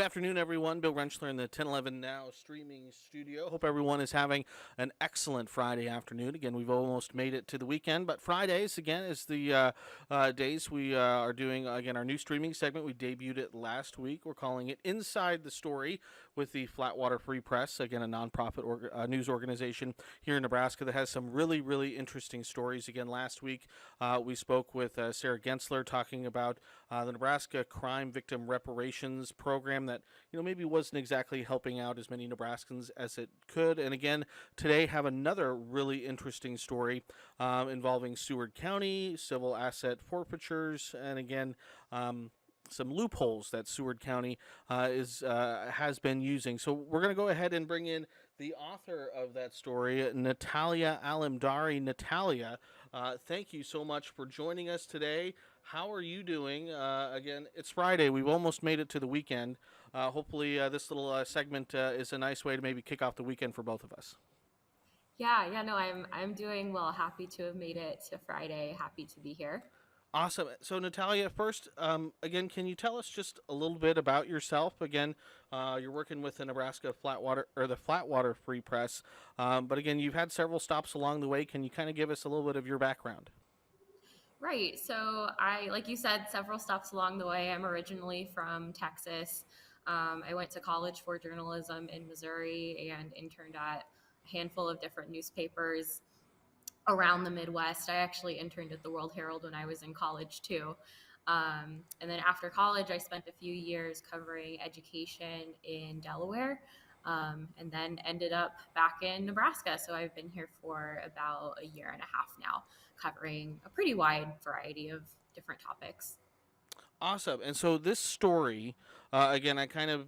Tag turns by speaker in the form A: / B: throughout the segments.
A: Good afternoon, everyone. Bill Rentschler in the 1011 Now streaming studio. Hope everyone is having an excellent Friday afternoon. Again, we've almost made it to the weekend, but Fridays, again, is the days we are doing, again, our new streaming segment. We debuted it last week. We're calling it Inside the Story with the Flatwater Free Press, again, a nonprofit news organization here in Nebraska that has some really, really interesting stories. Again, last week we spoke with Sarah Gensler talking about the Nebraska Crime Victim Reparations Program that maybe wasn't exactly helping out as many Nebraskans as it could. And again, today have another really interesting story involving Seward County, civil asset forfeitures, and again, some loopholes that Seward County has been using. So we're going to go ahead and bring in the author of that story, Natalia Alamdari. Natalia, thank you so much for joining us today. How are you doing? Again, it's Friday. We've almost made it to the weekend. Hopefully, this little segment is a nice way to maybe kick off the weekend for both of us.
B: Yeah, no, I'm doing well. Happy to have made it to Friday. Happy to be here.
A: Awesome. So, Natalia, first, again, can you tell us just a little bit about yourself? Again, you're working with the Nebraska Flatwater or the Flatwater Free Press, but again, you've had several stops along the way. Can you kind of give us a little bit of your background?
B: Right. So like you said, several stops along the way. I'm originally from Texas. I went to college for journalism in Missouri and interned at a handful of different newspapers around the Midwest. I actually interned at the World Herald when I was in college too. And then after college, I spent a few years covering education in Delaware, and then ended up back in Nebraska. So I've been here for about a year and a half now, covering a pretty wide variety of different topics.
A: Awesome. And so this story, again, I kind of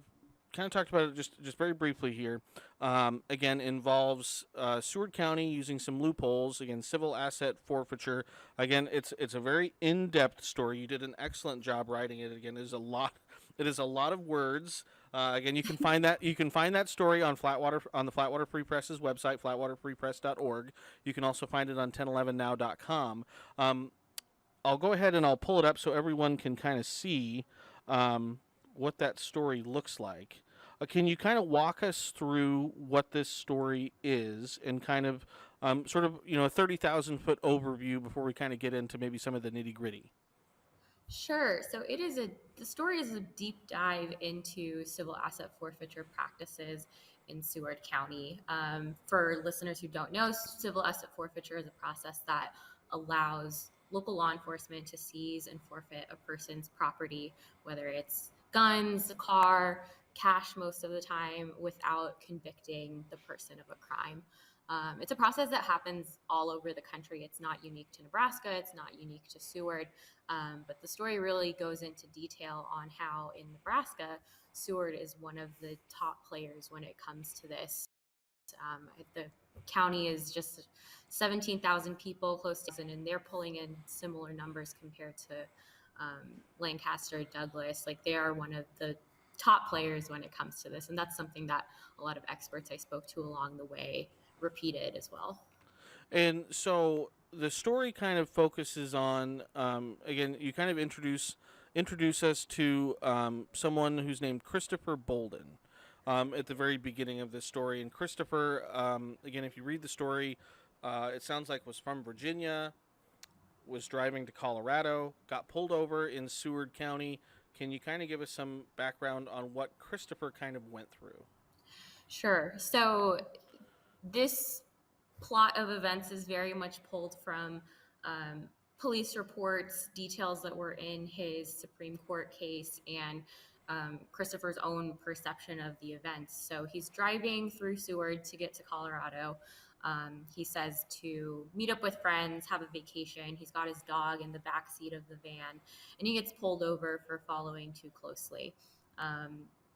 A: talked about it just very briefly here. Again, involves Seward County using some loopholes. Again, civil asset forfeiture. Again, it's a very in depth story. You did an excellent job writing it. Again, it is a lot. It is a lot of words. Again, you can find that story on the Flatwater Free Press's website, flatwaterfreepress.org. You can also find it on 1011now.com. I'll go ahead and I'll pull it up so everyone can kind of see what that story looks like. Can you kind of walk us through what this story is and kind of sort of, a 30,000 foot overview before we kind of get into maybe some of the nitty gritty?
B: Sure. So the story is a deep dive into civil asset forfeiture practices in Seward County. For listeners who don't know, civil asset forfeiture is a process that allows local law enforcement to seize and forfeit a person's property, whether it's guns, a car, cash most of the time, without convicting the person of a crime. It's a process that happens all over the country. It's not unique to Nebraska. It's not unique to Seward. But the story really goes into detail on how in Nebraska, Seward is one of the top players when it comes to this. The county is just 17,000 people, close to, and they're pulling in similar numbers compared to Lancaster, Douglas. Like they are one of the top players when it comes to this. And that's something that a lot of experts I spoke to along the way repeated as well.
A: And so the story kind of focuses on, again, you kind of introduce us to someone who's named Christopher Bolden. At the very beginning of this story. And Christopher, again, if you read the story, it sounds like was from Virginia, was driving to Colorado, got pulled over in Seward County. Can you kind of give us some background on what Christopher kind of went through?
B: Sure. So this plot of events is very much pulled from police reports, details that were in his Supreme Court case, and Christopher's own perception of the events. So he's driving through Seward to get to Colorado. He says to meet up with friends, have a vacation. He's got his dog in the back seat of the van, and he gets pulled over for following too closely.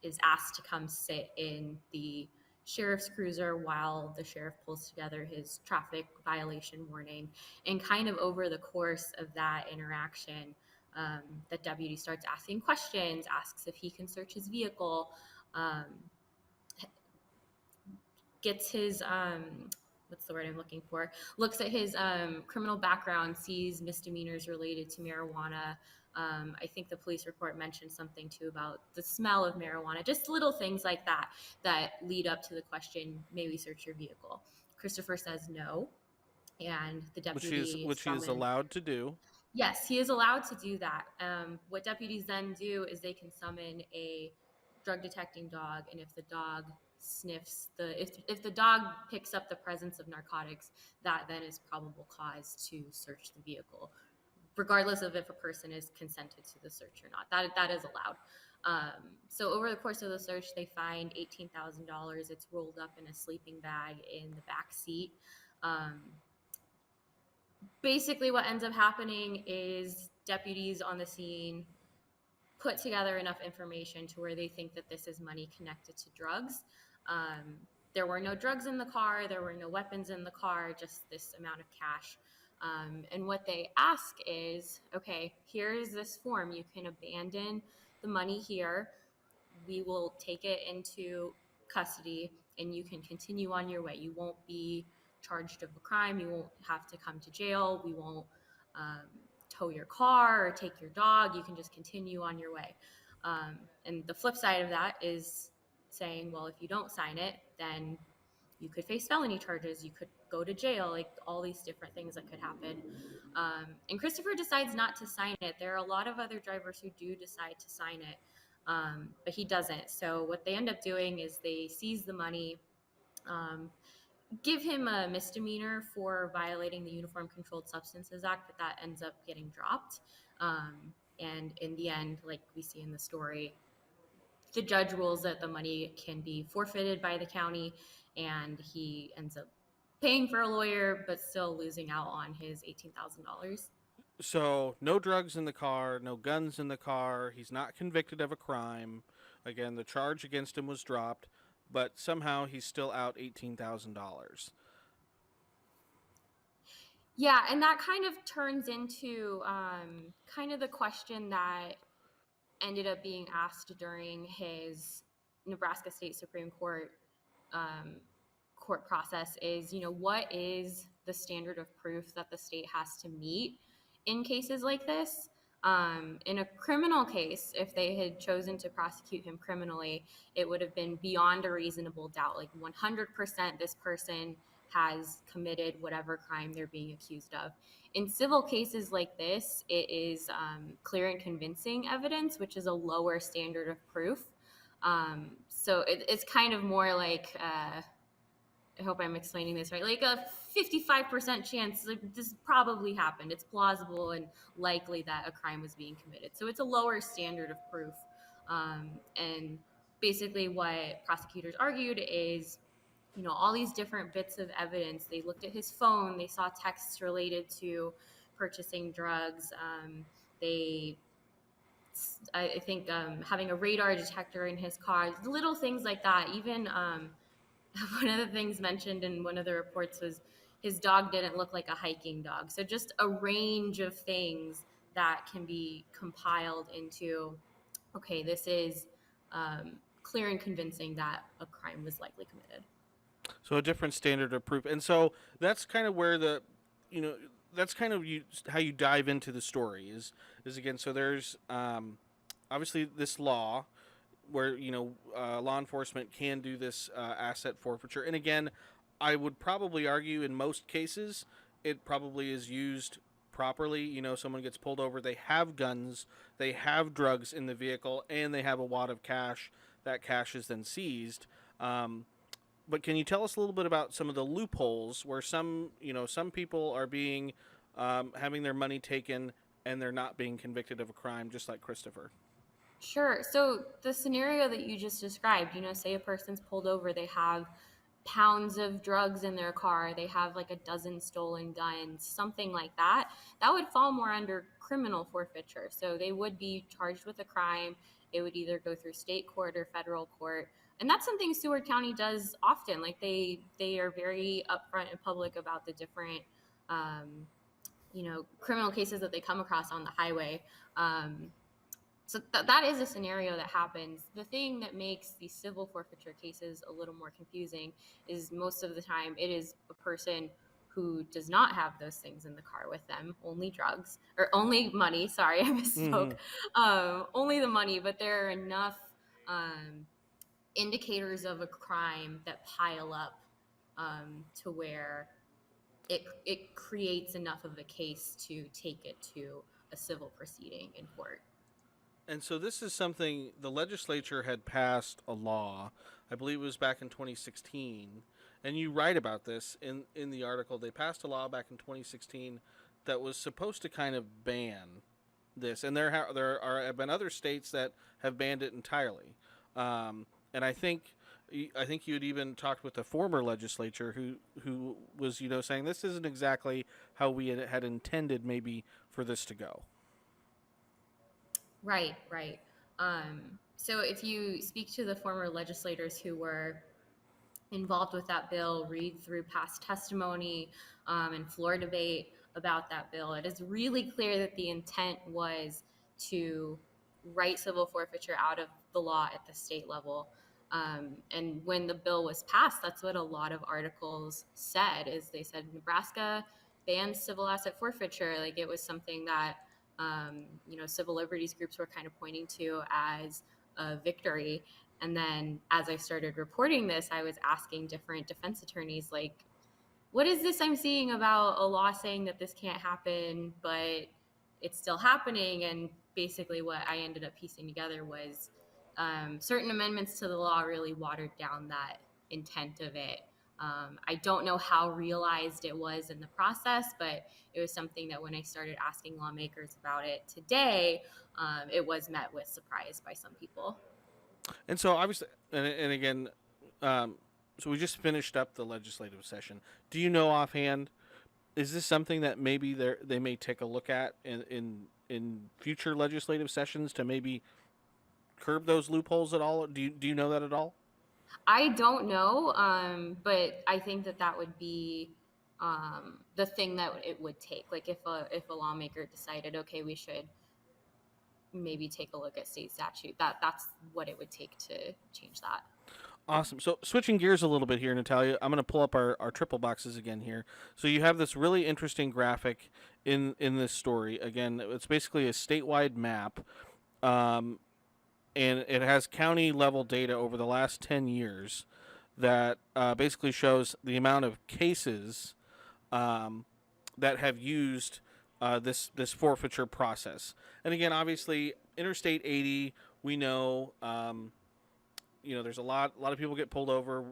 B: Is asked to come sit in the sheriff's cruiser while the sheriff pulls together his traffic violation warning. And kind of over the course of that interaction, the deputy starts asking questions, asks if he can search his vehicle, gets his what's the word I'm looking for? Looks at his criminal background, sees misdemeanors related to marijuana, I think the police report mentioned something too about the smell of marijuana, just little things like that that lead up to the question, may we search your vehicle? Christopher says no, and the deputy
A: Which he is
B: summoned.
A: allowed to do.
B: Yes, he is allowed to do that. What deputies then do is they can summon a drug detecting dog, and if the dog sniffs if the dog picks up the presence of narcotics, that then is probable cause to search the vehicle, regardless of if a person is consented to the search or not. That is allowed. So over the course of the search, they find $18,000. It's rolled up in a sleeping bag in the back seat. Basically what ends up happening is deputies on the scene put together enough information to where they think that this is money connected to drugs. There were no drugs in the car, there were no weapons in the car, just this amount of cash. And what they ask is, okay, here's this form. You can abandon the money here. We will take it into custody and you can continue on your way. You won't be charged of a crime. You won't have to come to jail. We won't tow your car or take your dog. You can just continue on your way. And the flip side of that is saying, well, if you don't sign it, then you could face felony charges. You could go to jail, like all these different things that could happen. And Christopher decides not to sign it. There are a lot of other drivers who do decide to sign it, but he doesn't. So what they end up doing is they seize the money, give him a misdemeanor for violating the Uniform Controlled Substances Act, but that ends up getting dropped. And in the end, like we see in the story, the judge rules that the money can be forfeited by the county, and he ends up paying for a lawyer, but still losing out on his $18,000.
A: So, no drugs in the car, no guns in the car. He's not convicted of a crime. Again, the charge against him was dropped, but somehow he's still out $18,000.
B: Yeah, and that kind of turns into kind of the question that ended up being asked during his Nebraska State Supreme Court court process is, what is the standard of proof that the state has to meet in cases like this? In a criminal case, if they had chosen to prosecute him criminally, it would have been beyond a reasonable doubt. Like 100% this person has committed whatever crime they're being accused of. In civil cases like this, it is clear and convincing evidence, which is a lower standard of proof. So it's kind of more like, I hope I'm explaining this right, like a 55% chance like, this probably happened. It's plausible and likely that a crime was being committed. So it's a lower standard of proof. And basically what prosecutors argued is, all these different bits of evidence. They looked at his phone. They saw texts related to purchasing drugs. I think having a radar detector in his car, little things like that. Even one of the things mentioned in one of the reports was his dog didn't look like a hiking dog. So just a range of things that can be compiled into, okay, this is clear and convincing that a crime was likely committed.
A: So a different standard of proof, and so that's kind of where you know, that's kind of how you dive into the story is again. So there's obviously this law where law enforcement can do this asset forfeiture, and again, I would probably argue in most cases it probably is used properly. Someone gets pulled over, they have guns, they have drugs in the vehicle, and they have a wad of cash. That cash is then seized. But can you tell us a little bit about some of the loopholes where some people are being having their money taken and they're not being convicted of a crime, just like Christopher?
B: Sure. So the scenario that you just described, say a person's pulled over, they have pounds of drugs in their car, they have like a dozen stolen guns, something like that, that would fall more under criminal forfeiture. So they would be charged with a crime. It would either go through state court or federal court. And that's something Seward County does often. Like they are very upfront and public about the different, criminal cases that they come across on the highway. So that is a scenario that happens. The thing that makes these civil forfeiture cases a little more confusing is most of the time it is a person who does not have those things in the car with them, only drugs or only money. Sorry, I misspoke. Only the money, but there are enough indicators of a crime that pile up to where it creates enough of a case to take it to a civil proceeding in court.
A: And so this is something the legislature had passed a law, I believe it was back in 2016, and you write about this in the article. They passed a law back in 2016 that was supposed to kind of ban this, and have been other states that have banned it entirely. And I think you had even talked with the former legislature who was saying this isn't exactly how we had intended maybe for this to go.
B: Right, right. So if you speak to the former legislators who were involved with that bill, read through past testimony and floor debate about that bill, it is really clear that the intent was to write civil forfeiture out of the law at the state level. And when the bill was passed, that's what a lot of articles said, is they said Nebraska bans civil asset forfeiture. Like, it was something that civil liberties groups were kind of pointing to as a victory. And then as I started reporting this, I was asking different defense attorneys, like, what is this I'm seeing about a law saying that this can't happen, but it's still happening? And basically what I ended up piecing together was certain amendments to the law really watered down that intent of it. I don't know how realized it was in the process, but it was something that when I started asking lawmakers about it today, it was met with surprise by some people.
A: And so obviously, and again, so we just finished up the legislative session. Do you know offhand, is this something that maybe they may take a look at in future legislative sessions to maybe curb those loopholes at all? Do you know that at all?
B: I don't know, but I think that would be the thing that it would take. Like, if a lawmaker decided, okay, we should maybe take a look at state statute, that's what it would take to change that.
A: Awesome. So switching gears a little bit here, Natalia, I'm going to pull up our triple boxes again here. So you have this really interesting graphic in this story. Again, it's basically a statewide map, and it has county level data over the last 10 years that basically shows the amount of cases that have used this forfeiture process. And again, obviously, Interstate 80, we know. There's a lot of people get pulled over,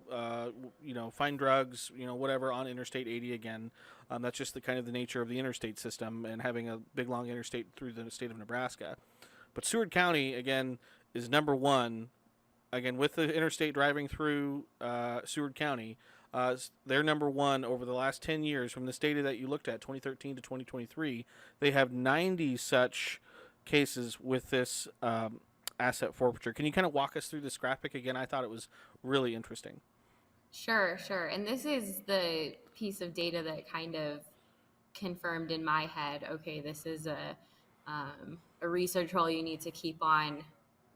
A: find drugs, whatever on Interstate 80 again. That's just the kind of the nature of the interstate system and having a big, long interstate through the state of Nebraska. But Seward County, again, is number one. Again, with the interstate driving through Seward County, they're number one over the last 10 years from this data that you looked at, 2013 to 2023. They have 90 such cases with this asset forfeiture. Can you kind of walk us through this graphic again? I thought it was really interesting.
B: Sure. And this is the piece of data that kind of confirmed in my head, okay, this is a research hole you need to keep on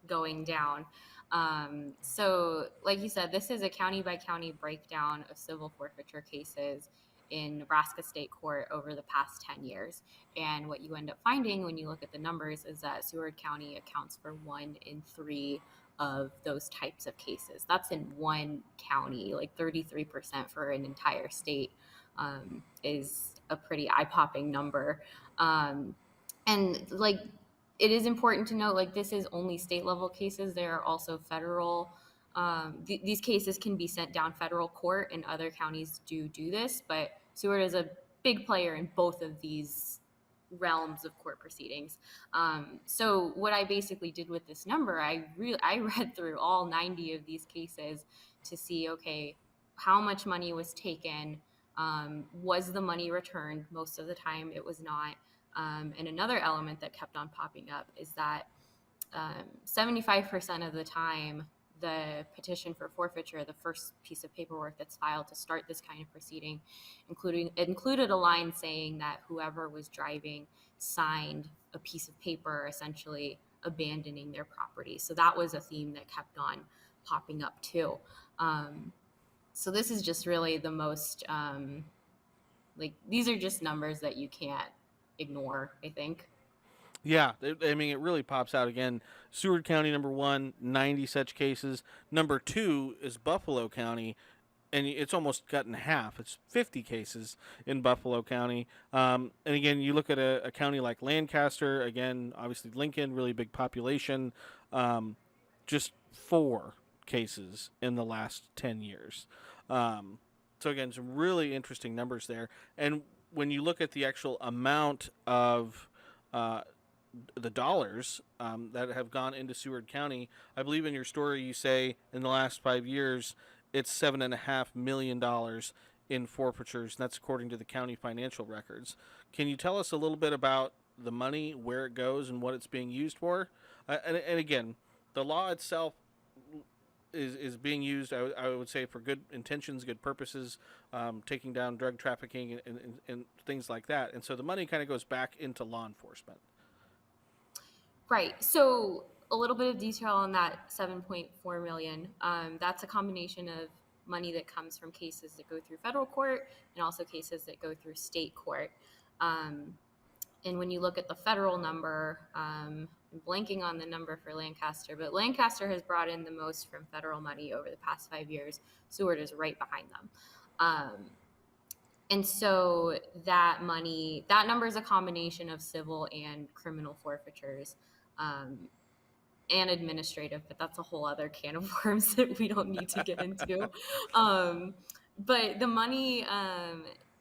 B: going down. So like you said, this is a county by county breakdown of civil forfeiture cases in Nebraska State Court over the past 10 years. And what you end up finding when you look at the numbers is that Seward County accounts for 1 in 3 of those types of cases. That's in one county. Like 33% for an entire state is a pretty eye-popping number. And like, it is important to note, like, this is only state level cases. There are also federal these cases can be sent down federal court, and other counties do this, but Seward is a big player in both of these realms of court proceedings. So what I basically did with this number, I read through all 90 of these cases to see, okay, how much money was taken, was the money returned? Most of the time it was not. And another element that kept on popping up is that 75% of the time, the petition for forfeiture, the first piece of paperwork that's filed to start this kind of proceeding, included a line saying that whoever was driving signed a piece of paper essentially abandoning their property. So that was a theme that kept on popping up too. So this is just really the most Like, these are just numbers that you can't ignore, I think.
A: Yeah, I mean, it really pops out again. Seward County, number one, 90 such cases. Number two is Buffalo County, and it's almost cut in half. It's 50 cases in Buffalo County. And again, you look at a county like Lancaster, again, obviously Lincoln, really big population, just 4 cases in the last 10 years. So, again, some really interesting numbers there. And when you look at the actual amount of uh, the dollars that have gone into Seward County, I believe in your story you say in the last 5 years it's $7.5 million in forfeitures, and that's according to the county financial records. Can you tell us a little bit about the money, where it goes, and what it's being used for? And again, the law itself is being used, I would say, for good intentions, good purposes, taking down drug trafficking and things like that. And so the money kind of goes back into law enforcement.
B: Right. So a little bit of detail on that 7.4 million. That's a combination of money that comes from cases that go through federal court and also cases that go through state court. Um, and when you look at the federal number, I'm blanking on the number for Lancaster, but Lancaster has brought in the most from federal money over the past 5 years. Seward is right behind them. And so that money, that number is a combination of civil and criminal forfeitures. And administrative, but that's a whole other can of worms that we don't need to get into. But the money,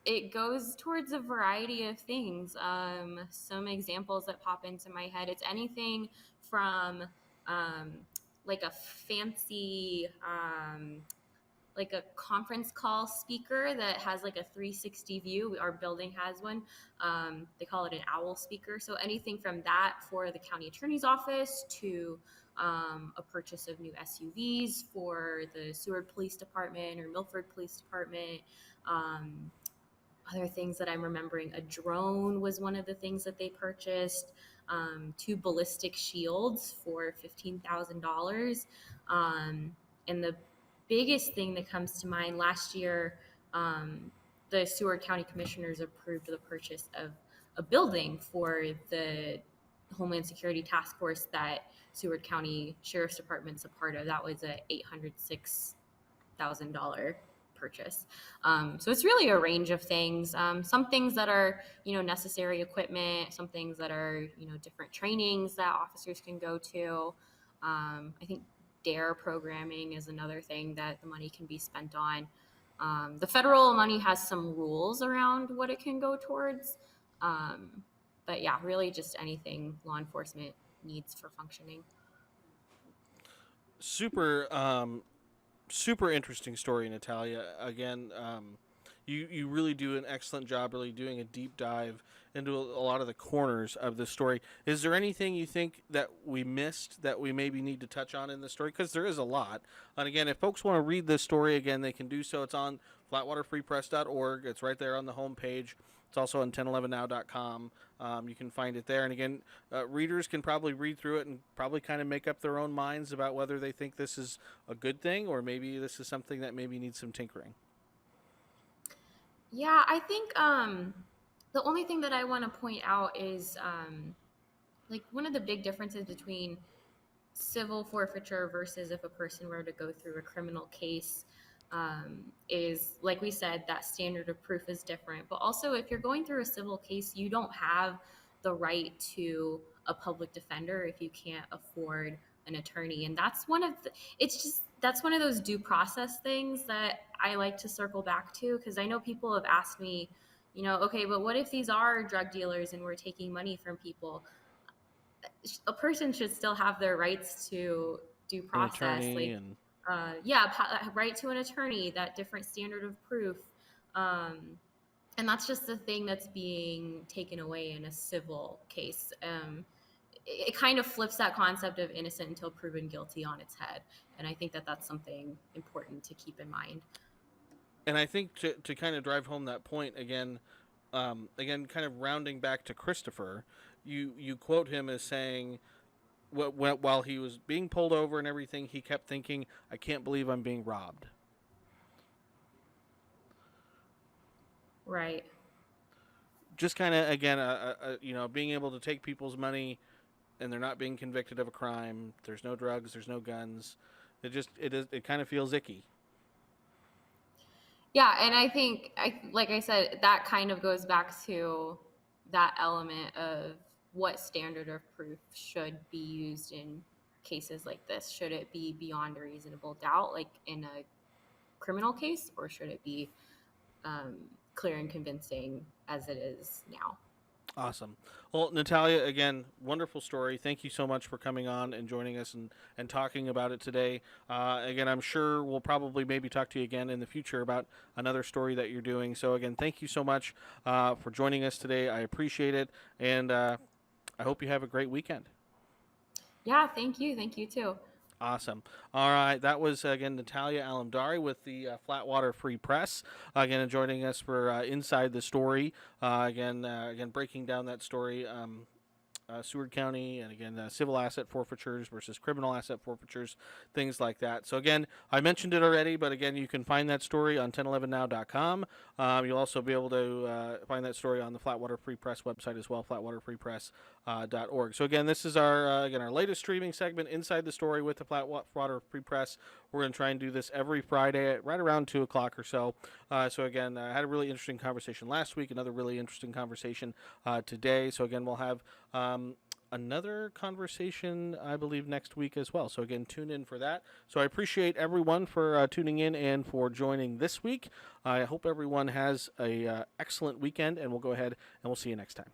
B: it goes towards a variety of things. Some examples that pop into my head, it's anything from like a fancy like a conference call speaker that has like a 360 view. Our building has one. They call it an owl speaker. So anything from that for the county attorney's office to a purchase of new SUVs for the Seward Police Department or Milford Police Department. Other things that I'm remembering, a drone was one of the things that they purchased. 2 ballistic shields for $15,000. And the biggest thing that comes to mind, last year, the Seward County Commissioners approved the purchase of a building for the Homeland Security Task Force that Seward County Sheriff's Department's a part of. That was a $806,000 purchase. So it's really a range of things. Some things that are, necessary equipment, some things that are, different trainings that officers can go to. I think DARE programming is another thing that the money can be spent on. The federal money has some rules around what it can go towards. But yeah, really just anything law enforcement needs for functioning.
A: Super interesting story, Natalia. Again, you really do an excellent job, really doing a deep dive into a lot of the corners of this story. Is there anything you think that we missed that we maybe need to touch on in the story? Because there is a lot. And again, if folks want to read this story again, they can do so. It's on flatwaterfreepress.org. It's right there on the homepage. It's also on 1011now.com. You can find it there. And again, readers can probably read through it and probably kind of make up their own minds about whether they think this is a good thing or maybe this is something that maybe needs some tinkering.
B: Yeah, I think the only thing that I want to point out is like one of the big differences between civil forfeiture versus if a person were to go through a criminal case is, like we said, that standard of proof is different. But also, if you're going through a civil case, you don't have the right to a public defender if you can't afford an attorney. And that's one of those due process things that I like to circle back to, because I know people have asked me, okay, but what if these are drug dealers and we're taking money from people? A person should still have their rights to due process, right to an attorney, that different standard of proof. And that's just the thing that's being taken away in a civil case. It kind of flips that concept of innocent until proven guilty on its head. And I think that that's something important to keep in mind.
A: And I think to kind of drive home that point again, kind of rounding back to Christopher, you quote him as saying, while he was being pulled over and everything, he kept thinking, I can't believe I'm being robbed.
B: Right.
A: just kind of again, being able to take people's money and they're not being convicted of a crime. There's no drugs. There's no guns. It kind of feels icky.
B: Yeah, and I think, like I said, that kind of goes back to that element of what standard of proof should be used in cases like this. Should it be beyond a reasonable doubt, like in a criminal case, or should it be clear and convincing as it is now?
A: Awesome. Well, Natalia, again, wonderful story. Thank you so much for coming on and joining us and talking about it today. Again, I'm sure we'll probably maybe talk to you again in the future about another story that you're doing. So, again, thank you so much for joining us today. I appreciate it. And I hope you have a great weekend.
B: Yeah, thank you. Thank you too.
A: Awesome. All right. That was, again, Natalia Alamdari with the Flatwater Free Press. Again, joining us for Inside the Story. Again, breaking down that story. Seward County, and again, civil asset forfeitures versus criminal asset forfeitures, things like that. So again, I mentioned it already, but again, you can find that story on 1011now.com. You'll also be able to find that story on the Flatwater Free Press website as well, flatwaterfreepress.org. So again, this is our latest streaming segment, Inside the Story with the Flatwater Free Press. We're going to try and do this every Friday at right around 2 o'clock or so. So again, I had a really interesting conversation last week, another really interesting conversation today. So again, we'll have another conversation, I believe, next week as well. So again, tune in for that. So I appreciate everyone for tuning in and for joining this week. I hope everyone has a excellent weekend, and we'll go ahead and we'll see you next time.